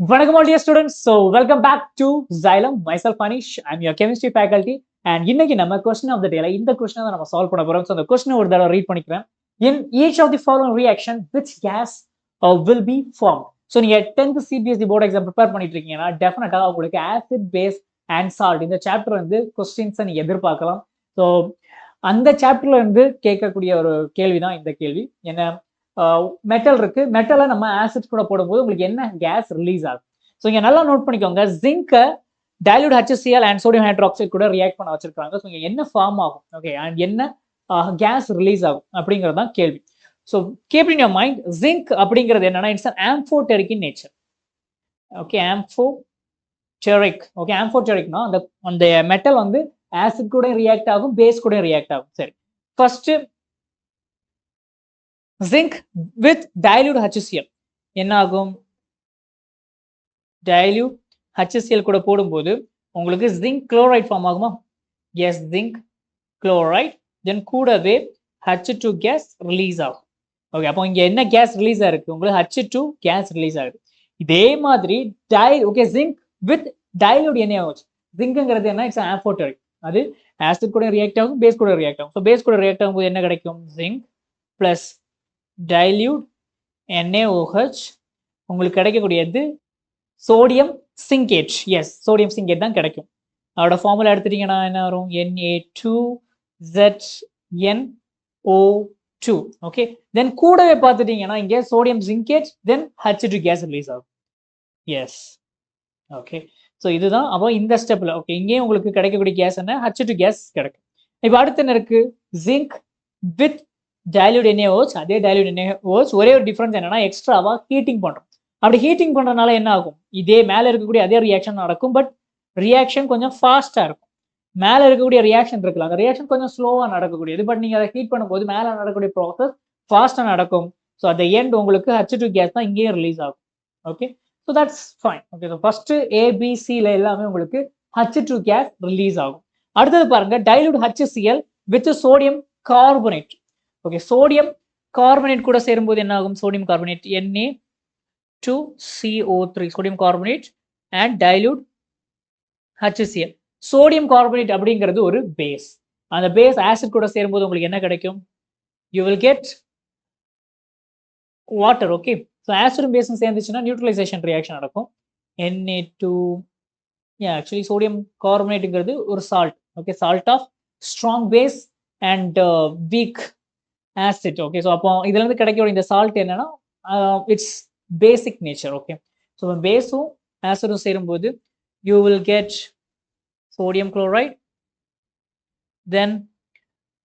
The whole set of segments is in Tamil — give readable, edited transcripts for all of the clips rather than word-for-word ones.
Vanakkam all dear students. So welcome back to Xylem. Myself Anish. I'm your chemistry faculty. And இன்னைக்கு நம்ம question of the day இந்த question தான் நம்ம solve பண்ண போறோம். So the question ஒரு தடவை read பண்ணிக்கிறேன். In each of the following reaction, which gas will be formed? So நீங்க 10th CBSE board exam prepare பண்ணிட்டு இருக்கீங்கன்னா டெஃபினட்டா உங்களுக்கு acid, base and salt இந்த chapter வந்து questions நீங்க எதிர்பார்க்கலாம். So அந்த chapterல இருந்து கேட்கக்கூடிய ஒரு கேள்வி தான் இந்த கேள்வி. என்ன மெட்டல் இருக்கு, மெட்டலை நம்ம ஆசிட் கூட போடும்போது உங்களுக்கு என்ன கேஸ் ரிலீஸ் ஆகும். ஸோ இங்கே நல்லா நோட் பண்ணிக்கோங்க, ஜிங்கை dilute HCl and sodium hydroxide கூட ரியாக்ட் பண்ண வச்சிருக்காங்க. ஸோ இங்கே என்ன ஃபார்ம் ஆகும், ஓகே, அண்ட் என்ன கேஸ் ரிலீஸ் ஆகும் அப்படிங்கிறது தான் கேள்வி. So keep in your mind, zinc அப்படிங்கிறது என்னன்னா it's an amphoteric in nature. Okay, amphoteric. Okay, ஆம்ஃபோடெரிக்னா அந்த மெட்டல் வந்து ஆசிட் கூட ரியாக்ட் ஆகும், பேஸ் கூட ரியாக்ட் ஆகும். சரி, first zinc with dilute HCl என்ன ஆகும்? dilute HCl கூட போடும்போது உங்களுக்கு zinc chloride ஃபார்ம் ஆகுமா? yes, zinc chloride. then கூடவே H2 gas ரிலீஸ் ஆகும். ஓகே, அப்போ இங்க என்ன கேஸ் ரிலீஸ் ஆயிருக்கு? உங்களுக்கு H2 கேஸ் ரிலீஸ் ஆயிருக்கு. இதே மாதிரி okay, zinc with dilute NaOH. ஜிங்க்ங்கிறது என்ன? இட்ஸ் ஆம்ஃபோடெரிக். அது ஆசிட் கூட ரியாக்ட் ஆகும், பேஸ் கூட ரியாக்ட் ஆகும். ஸோ பேஸ் கூட ரியாக்ட் ஆகும்போது என்ன கிடைக்கும்? zinc plus dilute NaOH உங்களுக்கு கிடைக்கக்கூடியது சோடியம் சிங்கேட். எஸ், சோடியம் சிங்கேட் தான் கிடைக்கும். அதோட ஃபார்முலா எடுத்துட்டீங்கன்னா என்ன வரும்? Na2ZnO2. ஓகே, தென் கூடவே பார்த்துட்டீங்கன்னா இங்கே sodium zincate, then H2 gas release ஆகும். Yes, okay. ஸோ இதுதான் அப்போ இந்த ஸ்டெப்ல. ஓகே, இங்கேயும் உங்களுக்கு கிடைக்கக்கூடிய கேஸ் என்ன? H2 கேஸ் கிடைக்கும். இப்போ அடுத்து என்ன இருக்கு? Zinc with dilute NaOH. அதே டைல்யூட் NaOH, ஒரே ஒரு டிஃபரன்ஸ் என்னன்னா எக்ஸ்ட்ராவா ஹீட்டிங் பண்றோம். அப்படி ஹீட்டிங் பண்றதுனால என்ன ஆகும்? இதே மேல இருக்கக்கூடிய அதே ரியாக்ஷன் நடக்கும், பட் ரியாக்ஷன் கொஞ்சம் ஃபாஸ்டா இருக்கும். மேல இருக்கக்கூடிய ரியாக்ஷன் இருக்குல்ல, அந்த ரியாக்ஷன் கொஞ்சம் ஸ்லோவா நடக்கக்கூடியது, பட் நீங்க அதை ஹீட் பண்ணும்போது மேல நடக்கக்கூடிய ப்ராசஸ் ஃபாஸ்டா நடக்கும். ஸோ அட் த எண்ட் உங்களுக்கு H2 கேஸ் தான் இங்கேயே ரிலீஸ் ஆகும். Okay, so that's fine. Okay, so first ABCல எல்லாமே உங்களுக்கு H2 கேஸ் ரிலீஸ் ஆகும். அடுத்தது பாருங்க, dilute HCl with sodium carbonate. Okay, sodium carbonate கூட சேரும்போது என்ன ஆகும்? Sodium carbonate Na2CO3, sodium carbonate and dilute HCl. Sodium carbonate அப்படிங்கிறது ஒரு பேஸ். அந்த பேஸ் ஆசிட் கூட சேரும்போது உங்களுக்கு என்ன கிடைக்கும்? You will get water. Okay, so ஆசிடும் பேஸும் சேர்ந்துச்சுன்னா நியூட்ரலைசேஷன் ரியாக்ஷன் நடக்கும். Na2, ஆக்சுவலி சோடியம் கார்பனேட்டுங்கிறது ஒரு salt. Okay, salt of strong base and weak acid. Okay, so அப்போ இதுல இருந்து கிடைக்கக்கூடிய இந்த சால்ட் என்னன்னா it's basic nature. Okay, so பேஸும் ஆசிடும் சேரும்போது you will get sodium chloride, then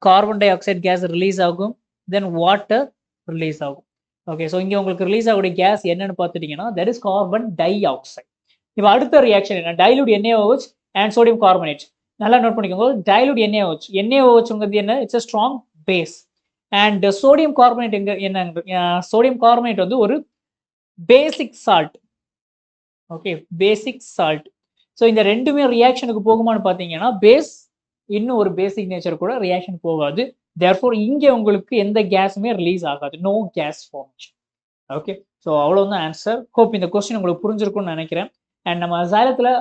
carbon di oxide case release ஆகும், தென் வாட்டர் ரிலீஸ் ஆகும். ஓகே, ஸோ இங்கே உங்களுக்கு ரிலீஸ் ஆகக்கூடிய கேஸ் என்னன்னு பார்த்துட்டீங்கன்னா that is carbon di oxide. இப்போ அடுத்த ரியாக்ஷன் என்ன? Dilute NaOH and sodium carbonate. நல்லா நோட் பண்ணிக்கோங்க, டைல்யூட் NaOH என்ன? It's a strong base. And sodium carbonate என்ன? சோடியம் கார்பனேட் வந்து ஒரு basic salt. Okay, basic salt. So இந்த ரெண்டுமே ரியாக்ஷனுக்கு போகுமான்னு பார்த்தீங்கன்னா பேஸ் இன்னும் ஒரு பேசிக் நேச்சர் கூட ரியாக்ஷன் போகாது. தேர்ஃபோர் இங்கே உங்களுக்கு எந்த கேஸுமே ரிலீஸ் ஆகாது, no gas formation. Okay, so அவ்வளோதான் ஆன்சர். ஹோப் இந்த கொஸ்டின் உங்களுக்கு புரிஞ்சிருக்கும்னு நினைக்கிறேன். அண்ட் நம்ம ஜைலத்தில்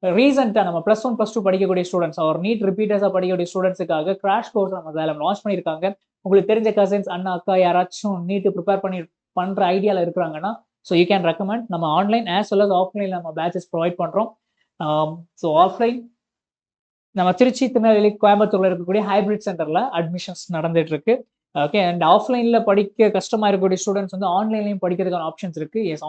ரீசெண்டாக நம்ம +1 +2 படிக்கக்கூடிய ஸ்டூடெண்ட்ஸ், ஒரு நீட் ரிப்பீட்டர்ஸாக படிக்கக்கூடிய ஸ்டூடெண்ட்ஸுக்காக கிராஷ் கோர்ஸ் நம்ம ஜைலம் லான்ச் பண்ணியிருக்காங்க. உங்களுக்கு தெரிஞ்ச கசின்ஸ், அண்ணா, அக்கா யாராச்சும் நீட்டு ப்ரிப்பேர் பண்ற ஐடியாவில் இருக்கிறாங்கன்னா ஸோ யூ கேன் ரெக்கமெண்ட். நம்ம online as well as offline நம்ம பேச்சஸ் ப்ரொவைட் பண்ணுறோம். ஸோ ஆஃப்லைன் நம்ம திருச்சி, திருநெல்வேலி, கோயம்புத்தூர்ல இருக்கக்கூடிய ஹைபிரிட் சென்டர்ல அட்மிஷன்ஸ் நடந்துட்டு இருக்கு. ஓகே, அண்ட் ஆஃப்லைன்ல படிக்க கஷ்டமா இருக்கக்கூடிய ஸ்டூடெண்ட்ஸ் வந்து ஆன்லைன்லையும் படிக்கிறதுக்கான ஆப்ஷன்ஸ் இருக்கு. எஸ்,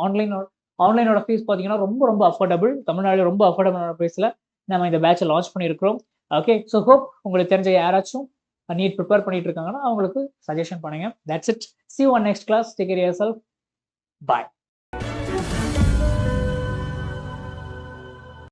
ஆன்லைனோட ஃபீஸ் பார்த்தீங்கன்னா ரொம்ப அஃபோர்டபுள். தமிழ்நாடு ரொம்ப அஃபோர்டபுளான ப்ரைஸில் நம்ம இந்த பேட்சை லான்ச் பண்ணியிருக்கிறோம். ஓகே, ஸோ ஹோப் உங்களுக்கு தெரிஞ்ச யாராச்சும் நீட் ப்ரிப்பேர் பண்ணிட்டு இருக்காங்கன்னா அவங்களுக்கு சஜஷன் பண்ணுங்க. That's it. See you on next class. Take care of yourself. Bye.